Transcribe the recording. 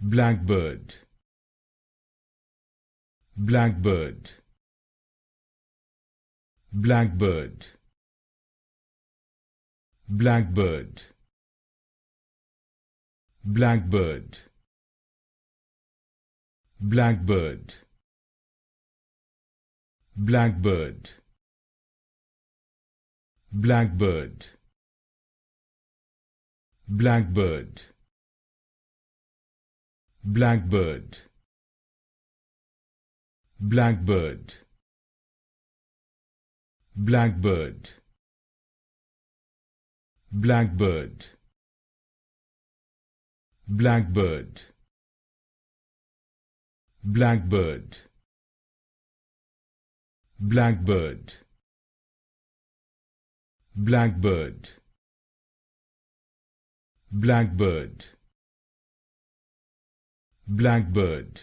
Blackbird, Blackbird, Blackbird, Blackbird, Blackbird, Blackbird, Blackbird, Blackbird, Blackbird, Blackbird, Blackbird, Blackbird, Blackbird, Blackbird, Blackbird, Blackbird, Blackbird, Blackbird, Blackbird,